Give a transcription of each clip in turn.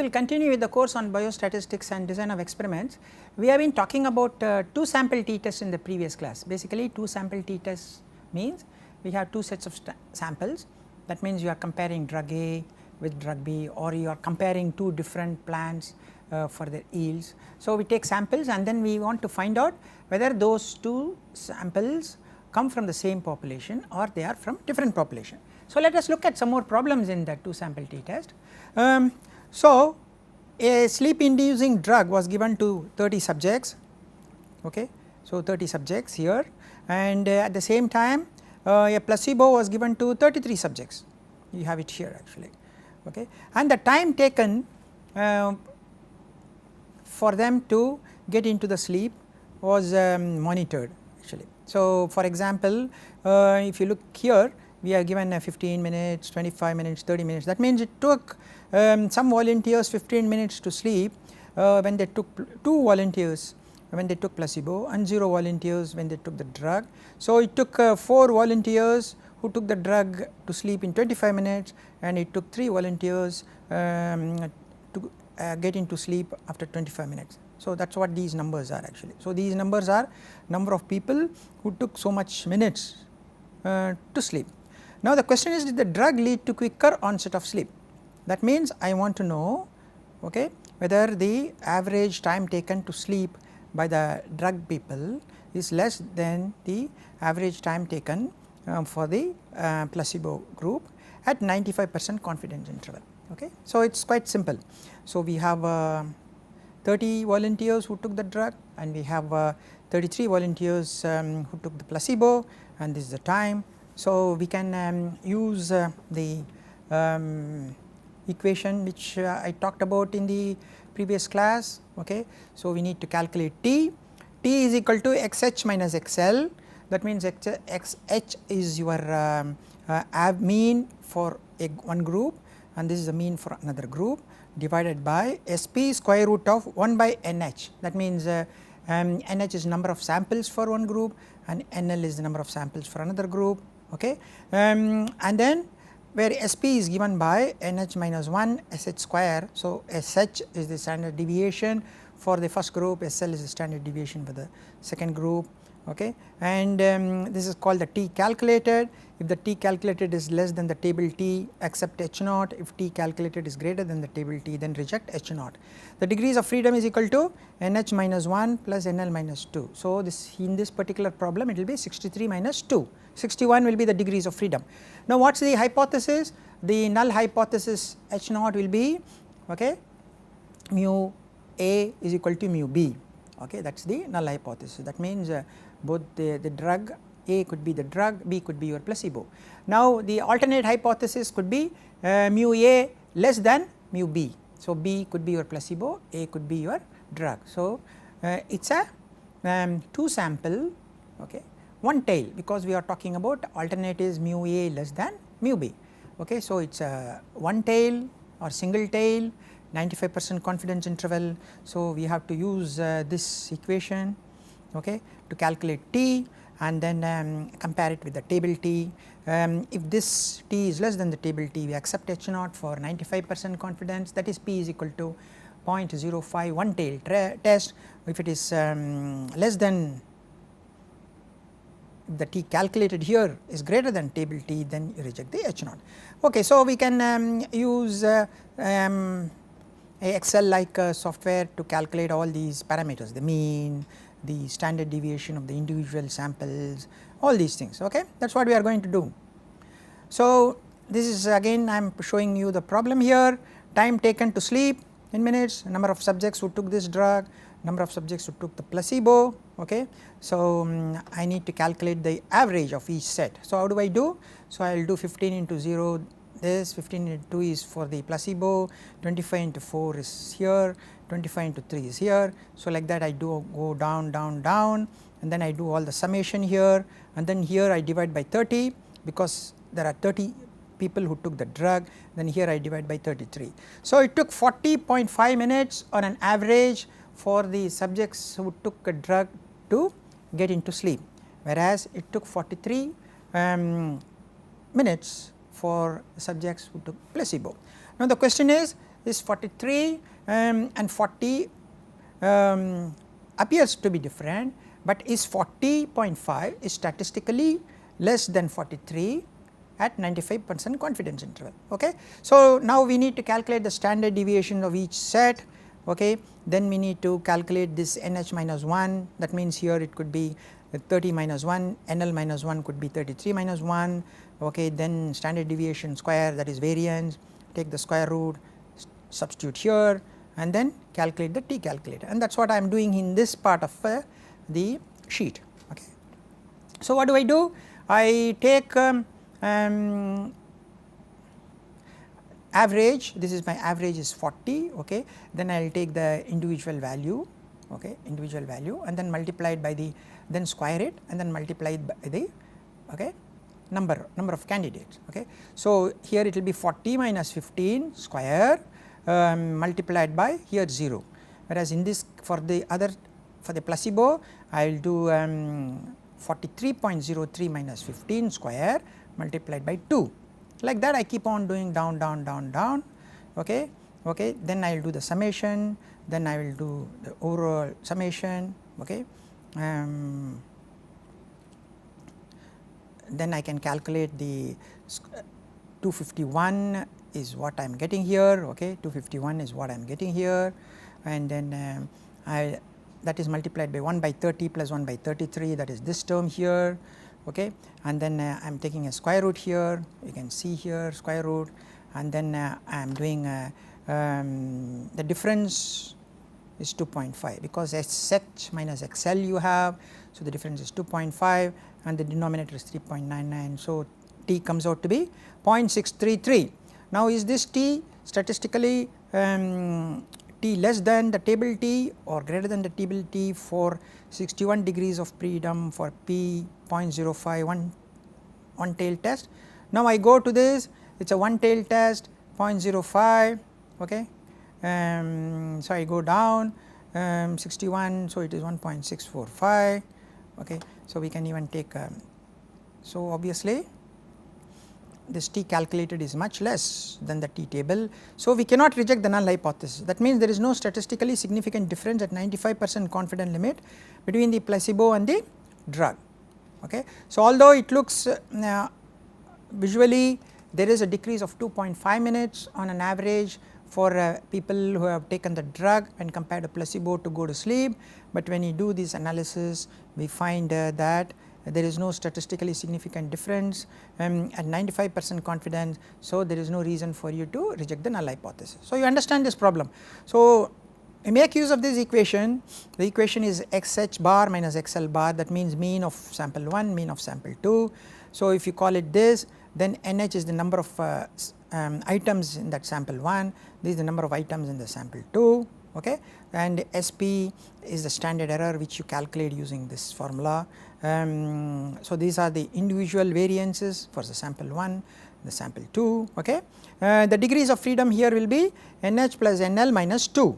will continue with the course on biostatistics and design of experiments. We have been talking about 2 sample t tests in the previous class. Basically 2 sample t tests means we have 2 sets of samples, that means you are comparing drug A with drug B, or you are comparing 2 different plants for their yields. So, we take samples and then we want to find out whether those 2 samples come from the same population or they are from different population. So, let us look at some more problems in that 2 sample t test. So, a sleep inducing drug was given to 30 subjects, okay. So, 30 subjects here, and at the same time a placebo was given to 33 subjects, you have it here actually, okay. And the time taken for them to get into the sleep was monitored actually. So, for example, if you look here, we are given 15 minutes, 25 minutes, 30 minutes, that means it took some volunteers 15 minutes to sleep when they took 2 volunteers when they took placebo, and 0 volunteers when they took the drug. So, it took 4 volunteers who took the drug to sleep in 25 minutes, and it took 3 volunteers to get into sleep after 25 minutes. So, that is what these numbers are actually. So, these numbers are number of people who took so much minutes to sleep. Now, the question is, did the drug lead to quicker onset of sleep? That means I want to know, okay, whether the average time taken to sleep by the drug people is less than the average time taken for the placebo group at 95% confidence interval, okay. So, it is quite simple. So, we have 30 volunteers who took the drug, and we have 33 volunteers who took the placebo, and this is the time. So, we can use the equation which I talked about in the previous class, okay. So, we need to calculate T. T is equal to XH minus XL, that means XH is your mean for one group, and this is the mean for another group, divided by SP square root of 1 by NH, that means NH is number of samples for one group and NL is the number of samples for another group, okay. And then where SP is given by NH minus 1 SH square. So, SH is the standard deviation for the first group, SL is the standard deviation for the second group, okay. And this is called the T calculated. If the T calculated is less than the table T, accept H naught. If T calculated is greater than the table T, then reject H naught. The degrees of freedom is equal to NH minus 1 plus NL minus 2. So, this in this particular problem it will be 63 minus 2, 61 will be the degrees of freedom. Now, what is the hypothesis? The null hypothesis H naught will be, okay, mu A is equal to mu B, okay, that is the null hypothesis. That means both the drug A could be the drug, B could be your placebo. Now, the alternate hypothesis could be mu A less than mu B. So, B could be your placebo, A could be your drug. So, it is a 2 sample, okay, one tail, because we are talking about alternate is mu A less than mu B, okay. So, it is a one tail or single tail, 95% confidence interval. So, we have to use this equation, okay, to calculate T, and then compare it with the table T. If this T is less than the table T, we accept H naught for 95% confidence, that is P is equal to 0.05 one tail test. If it is less than, the T calculated here is greater than table T, then you reject the H naught. Okay, so, we can use Excel like software to calculate all these parameters, the mean, the standard deviation of the individual samples, all these things, okay. That is what we are going to do. So, this is again I am showing you the problem here, time taken to sleep in minutes, number of subjects who took this drug, number of subjects who took the placebo, okay. So, I need to calculate the average of each set. So, how do I do? So, I will do 15 into 0 this, 15 into 2 is for the placebo, 25 into 4 is here, 25 into 3 is here. So, like that I do go down, down, down, and then I do all the summation here, and then here I divide by 30 because there are 30 people who took the drug, then here I divide by 33. So, it took 40.5 minutes on an average for the subjects who took a drug to get into sleep, whereas it took 43 minutes for subjects who took placebo. Now, the question is is 43 and 40 appears to be different, but is 40.5 is statistically less than 43 at 95% confidence interval. Okay. So, now we need to calculate the standard deviation of each set. Okay. Then we need to calculate this NH minus 1, that means here it could be 30 minus 1, NL minus 1 could be 33 minus 1. Okay. Then standard deviation square, that is variance, take the square root, substitute here, and then calculate the T calculator, and that is what I am doing in this part of the sheet. Okay. So, what do? I take average, this is my average is 40, okay. Then I will take the individual value, okay, individual value, and then multiply it by the, then square it and then multiply it by the, okay, number of candidates. Okay. So, here it will be 40 minus 15 square multiplied by here 0, whereas in this for the other, for the placebo I will do 43.03 minus 15 square multiplied by 2, like that I keep on doing down, okay. Okay. Then I will do the summation, then I will do the overall summation, okay. Then I can calculate the 251 is what I am getting here, okay, 251 is what I am getting here, and then that is multiplied by 1 by 30 plus 1 by 33, that is this term here, okay, and then I am taking a square root here, you can see here square root, and then I am doing the difference is 2.5 because SH minus XL you have, so the difference is 2.5 and the denominator is 3.99, so T comes out to be 0.633. Now, is this T statistically T less than the table T or greater than the table T for 61 degrees of freedom for P 0.05 one tail test? Now, I go to this, it is a one tail test 0.05, okay. So, I go down 61, so it is 1.645, okay. So, we can even take so obviously this T calculated is much less than the T table. So, we cannot reject the null hypothesis, that means there is no statistically significant difference at 95% confidence limit between the placebo and the drug. Okay. So, although it looks visually there is a decrease of 2.5 minutes on an average for people who have taken the drug and compared to placebo to go to sleep, but when you do this analysis we find that there is no statistically significant difference at 95% confidence. So, there is no reason for you to reject the null hypothesis. So, you understand this problem. So, we make use of this equation, the equation is XH bar minus XL bar, that means mean of sample 1, mean of sample 2. So, if you call it this, then NH is the number of items in that sample 1, this is the number of items in the sample 2, okay, and SP is the standard error which you calculate using this formula. So, these are the individual variances for the sample 1, the sample 2, okay. The degrees of freedom here will be NH plus NL minus 2.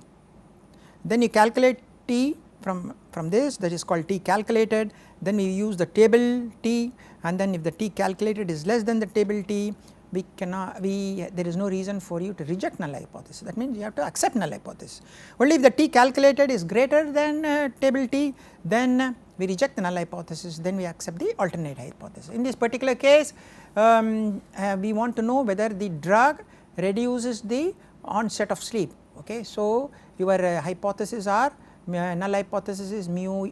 Then you calculate T from this, that is called T calculated, then we use the table T, and then if the T calculated is less than the table T, we cannot, there is no reason for you to reject null hypothesis, that means you have to accept null hypothesis. Only if the T calculated is greater than table T, then we reject the null hypothesis, then we accept the alternate hypothesis. In this particular case we want to know whether the drug reduces the onset of sleep, okay. So, your hypothesis are null hypothesis is mu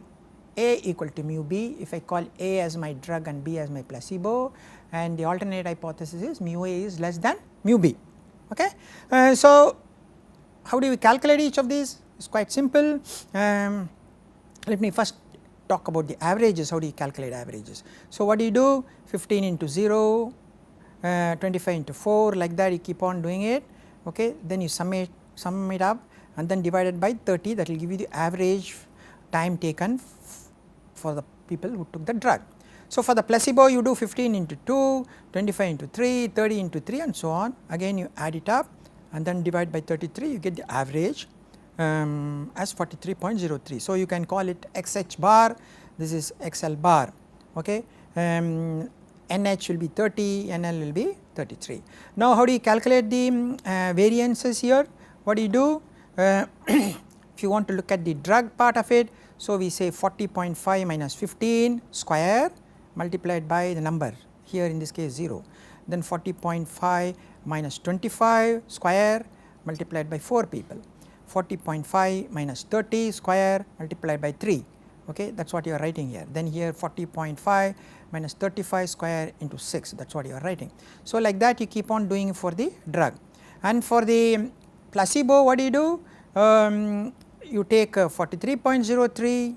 A equal to mu B, if I call A as my drug and B as my placebo, and the alternate hypothesis is mu A is less than mu B, okay. So, how do we calculate each of these? It is quite simple. Let me first talk about the averages, how do you calculate averages. So, what do you do? 15 into 0, 25 into 4, like that you keep on doing it, okay. Then you sum it up and then divided by 30, that will give you the average time taken for the people who took the drug. So, for the placebo you do 15 into 2, 25 into 3, 30 into 3 and so on, again you add it up and then divide by 33, you get the average as 43.03. So, you can call it XH bar, this is XL bar, okay. NH will be 30, NL will be 33. Now, how do you calculate the variances here? what do you do? If you want to look at the drug part of it, so we say 40.5 minus 15 square multiplied by the number, here in this case 0, then 40.5 minus 25 square multiplied by 4 people, 40.5 minus 30 square multiplied by 3, okay, that is what you are writing here. Then here 40.5 minus 35 square into 6, that is what you are writing. So like that you keep on doing for the drug. And for the placebo, what do you do? You take 43.03,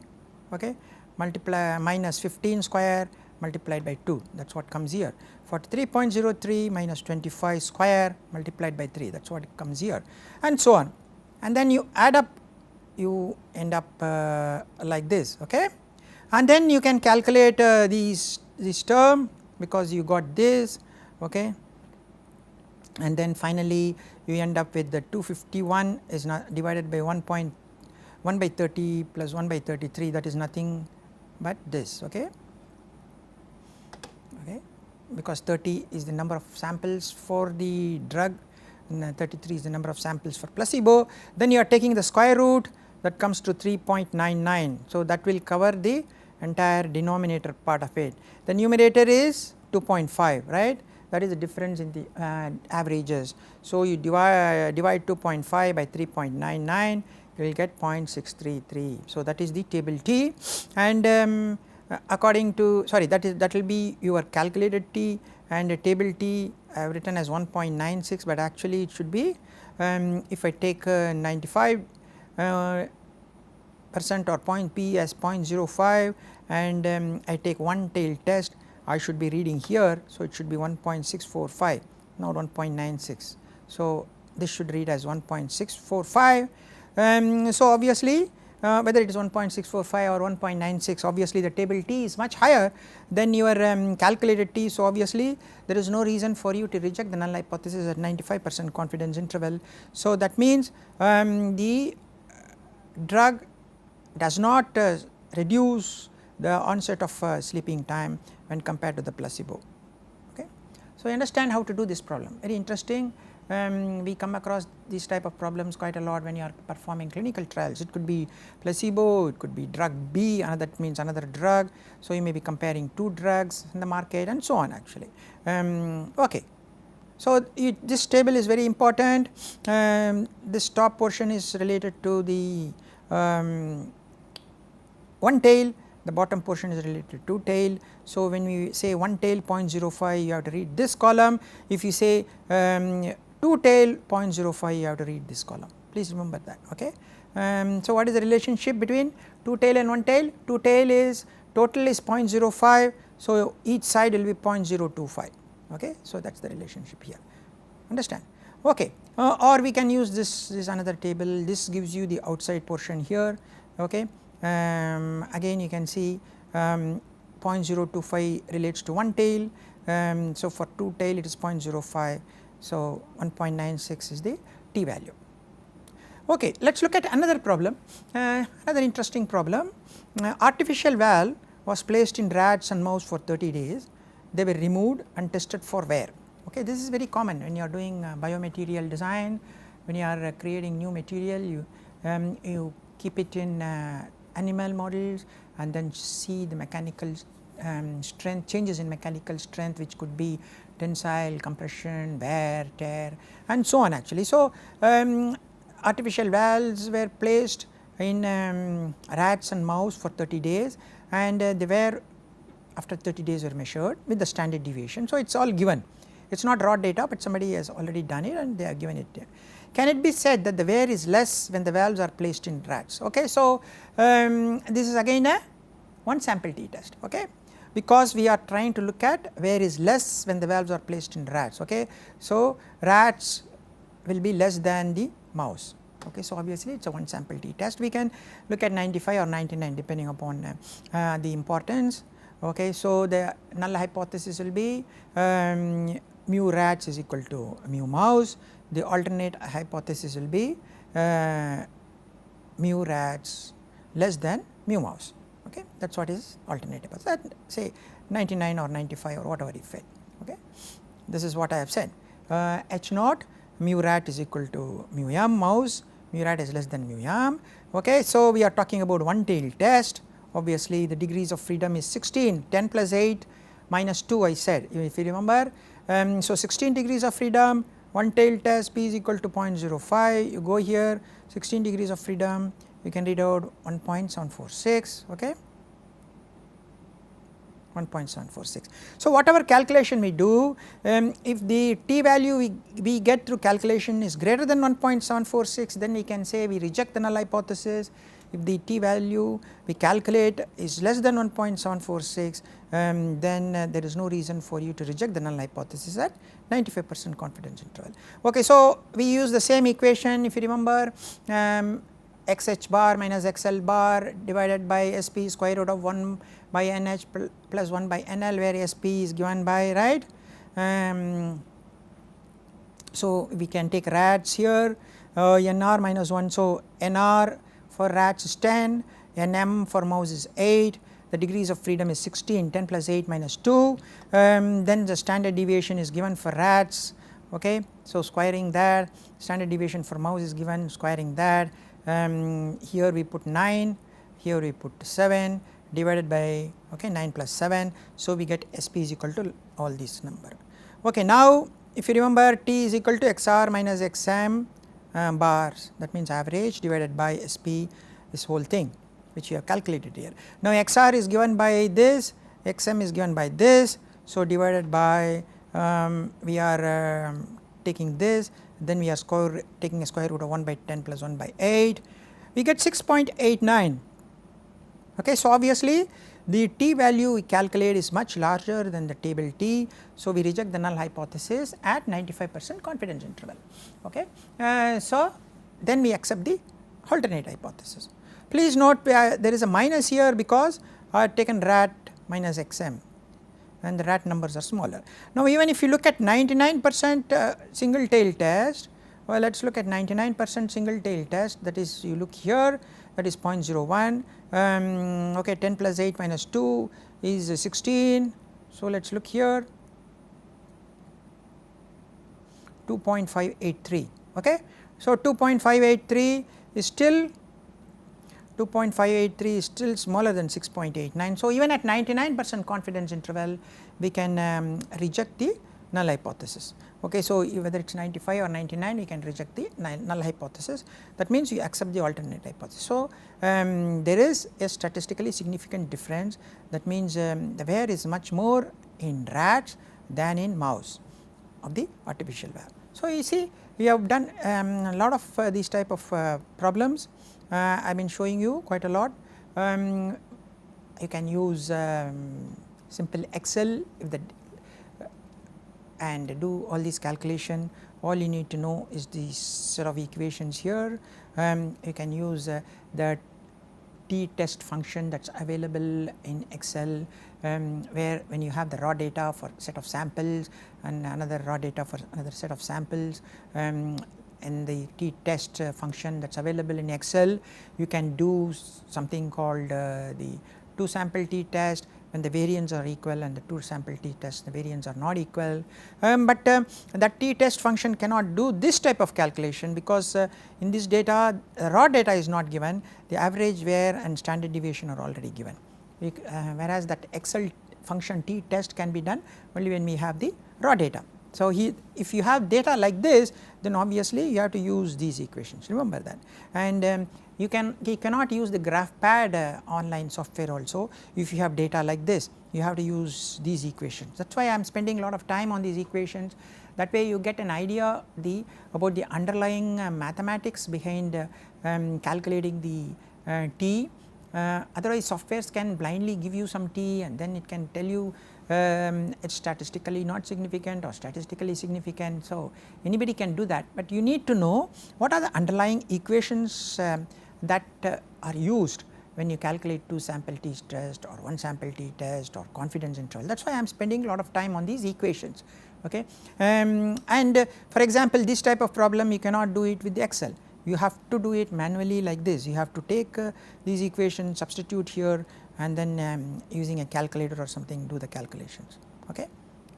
okay, multiply minus 15 square multiplied by 2, that is what comes here, 43.03 minus 25 square multiplied by 3, that is what comes here, and so on. And then you add up, you end up like this, okay. And then you can calculate this term, because you got this, okay, and then finally you end up with the 251 is not divided by 1 by 30 plus 1 by 33, that is nothing but this, okay, because 30 is the number of samples for the drug and 33 is the number of samples for placebo. Then you are taking the square root, that comes to 3.99, so that will cover the entire denominator part of it. The numerator is 2.5, right, that is the difference in the averages. So you divide 2.5 by 3.99, you will get 0.633. So that is the table T, and according to, sorry, that will be your calculated T, and table T I have written as 1.96, but actually it should be, if I take 95 percent or point P as 0.05 and I take one tail test, I should be reading here, so it should be 1.645, not 1.96. So this should read as 1.645. So obviously whether it is 1.645 or 1.96, obviously the table T is much higher than your calculated T. So obviously there is no reason for you to reject the null hypothesis at 95% confidence interval. So that means the drug does not reduce the onset of sleeping time when compared to the placebo, okay. So you understand how to do this problem, very interesting. We come across these type of problems quite a lot when you are performing clinical trials. It could be placebo, it could be drug B, that means another drug. So you may be comparing two drugs in the market and so on actually. Okay. So this table is very important. This top portion is related to the one tail, the bottom portion is related to two tail. So when we say one tail 0.05, you have to read this column. If you say two tail 0.05, you have to read this column, please remember that, okay. So what is the relationship between two tail and one tail? Two tail is total is 0.05, so each side will be 0.025, okay. So that is the relationship here, understand, okay. Or we can use this another table, this gives you the outside portion here, okay. Again you can see 0.025 relates to one tail, so for two tail it is 0.05, so 1.96 is the T value. Okay, let us look at another problem, another interesting problem. Artificial valve was placed in rats and mouse for 30 days, they were removed and tested for wear. Okay, this is very common when you are doing biomaterial design, when you are creating new material, you keep it in animal models and then see the mechanical strength, changes in mechanical strength, which could be tensile, compression, wear, tear and so on actually. So artificial valves were placed in rats and mouse for 30 days and they were, after 30 days were measured with the standard deviation. So it is all given, it is not raw data, but somebody has already done it and they are given it there. Can it be said that the wear is less when the valves are placed in rats? Okay, so this is again a one sample T test, okay, because we are trying to look at where is less when the valves are placed in rats, okay. So rats will be less than the mouse, okay. So obviously it is a one sample T test, we can look at 95 or 99 depending upon the importance, okay. So the null hypothesis will be mu rats is equal to mu mouse, the alternate hypothesis will be mu rats less than mu mouse, okay. That is what is alternate hypothesis, that say 99 or 95 or whatever you feel, okay. This is what I have said. H naught mu rat is equal to mu m mouse, mu rat is less than mu m. Okay. So, we are talking about one tail test. Obviously, the degrees of freedom is 16, 10 plus 8 minus 2 I said, if you remember. So, 16 degrees of freedom, one tail test, p is equal to 0.05, you go here 16 degrees of freedom, you can read out 1.746. Okay. 1.746. So, whatever calculation we do, if the t value we get through calculation is greater than 1.746, then we can say we reject the null hypothesis. If the t value we calculate is less than 1.746, then there is no reason for you to reject the null hypothesis at 95% confidence interval. Okay, so, we use the same equation, if you remember, xh bar minus xl bar divided by sp square root of 1 by nh plus 1 by nl, where sp is given by, right. So, we can take rats here, nr minus 1. So, nr for rats is 10, nm for mouse is 8, the degrees of freedom is 16, 10 plus 8 minus 2, then the standard deviation is given for rats. Okay. So, squaring that, standard deviation for mouse is given, squaring that, here we put 9, here we put 7 divided by, okay, 9 plus 7. So, we get sp is equal to all these number. Okay, now, if you remember, t is equal to xr minus xm bars, that means average divided by sp, this whole thing which you have calculated here. Now, xr is given by this, xm is given by this. So, divided by, we are taking this, then we are taking a square root of 1 by 10 plus 1 by 8, we get 6.89. Okay. So, obviously, the t value we calculate is much larger than the table t. So, we reject the null hypothesis at 95% confidence interval. Okay. So, then we accept the alternate hypothesis. Please note there is a minus here because I have taken rat minus xm and the rat numbers are smaller. Now, even if you look at 99% single tail test, well, let us look at 99% single tail test, that is, you look here, that is 0.01, okay, 10 plus 8 minus 2 is 16. So, let us look here, 2.583. Okay. So, 2.583 is still 2.583 is still smaller than 6.89. So, even at 99% confidence interval we can reject the null hypothesis. Okay. So, whether it is 95 or 99 we can reject the null hypothesis, that means you accept the alternate hypothesis. So, there is a statistically significant difference, that means the wear is much more in rats than in mouse of the artificial wear. So, you see we have done a lot of these type of problems. I have been showing you quite a lot. You can use simple Excel if the and do all these calculation. All you need to know is these set of equations here. You can use the t test function that is available in Excel, where when you have the raw data for set of samples and another raw data for another set of samples, and the t test function that is available in Excel, you can do something called the 2 sample t test when the variance are equal, and the 2 sample t test the variance are not equal. But that t test function cannot do this type of calculation, because in this data raw data is not given, the average wear and standard deviation are already given, whereas that Excel function t test can be done only when we have the raw data. So, if you have data like this, then obviously you have to use these equations, remember that. And you cannot use the GraphPad online software also if you have data like this, you have to use these equations. That is why I am spending a lot of time on these equations, that way you get an idea about the underlying mathematics behind calculating the t. Otherwise softwares can blindly give you some t and then it can tell you it is statistically not significant or statistically significant. So, anybody can do that, but you need to know what are the underlying equations that are used when you calculate 2 sample t test or 1 sample t test or confidence interval. That is why I am spending a lot of time on these equations. Okay. And for example, this type of problem you cannot do it with Excel, you have to do it manually like this. You have to take these equations, substitute here, and then using a calculator or something do the calculations. Okay.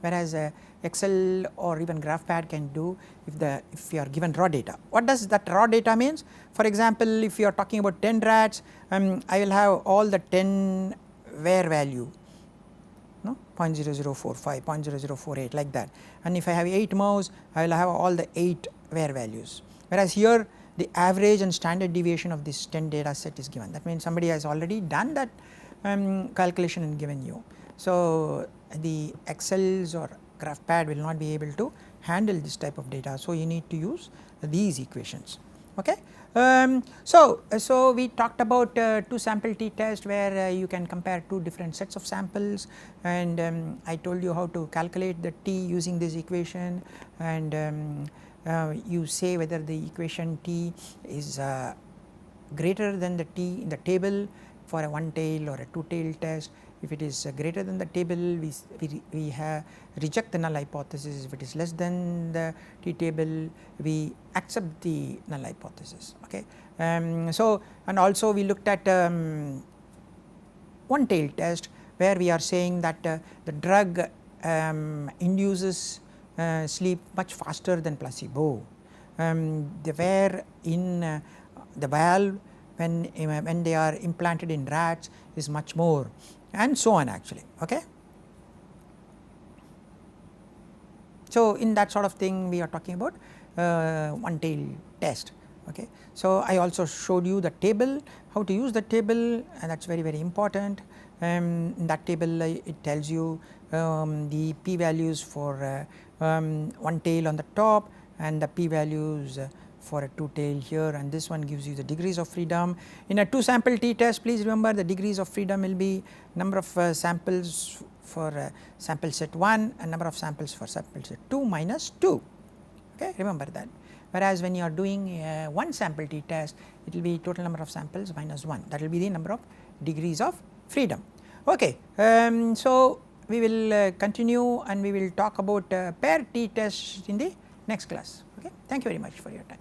whereas Excel or even GraphPad can do if you are given raw data. What does that raw data means? For example, if you are talking about 10 rats, I will have all the 10 where value, no, 0.0045, 0.0048 like that, and if I have 8 mouse, I will have all the 8 where values, whereas here the average and standard deviation of this 10 data set is given. That means somebody has already done that calculation and given you. So the Excels or GraphPad will not be able to handle this type of data, so you need to use these equations. Okay. So we talked about 2 sample t-test where you can compare 2 different sets of samples, and I told you how to calculate the t using this equation, and you say whether the equation t is greater than the t in the table for a one tail or a two tail test. If it is greater than the table, we reject the null hypothesis. If it is less than the t table, we accept the null hypothesis. Okay. So and also we looked at one tail test where we are saying that the drug induces sleep much faster than placebo. Where in the valve when they are implanted in rats is much more, and so on actually. Okay. So in that sort of thing we are talking about one tail test. Okay. So I also showed you the table, how to use the table, and that is very important. In that table it tells you the p values for one tail on the top and the p values for a two tail here, and this one gives you the degrees of freedom. In a 2 sample t-test, please remember the degrees of freedom will be number of samples for sample set 1 and number of samples for sample set 2 minus 2. Okay, remember that. Whereas when you are doing 1 sample t-test, it will be total number of samples minus 1, that will be the number of degrees of freedom. Okay. So we will continue and we will talk about pair t-test in the next class. Okay. Thank you very much for your time.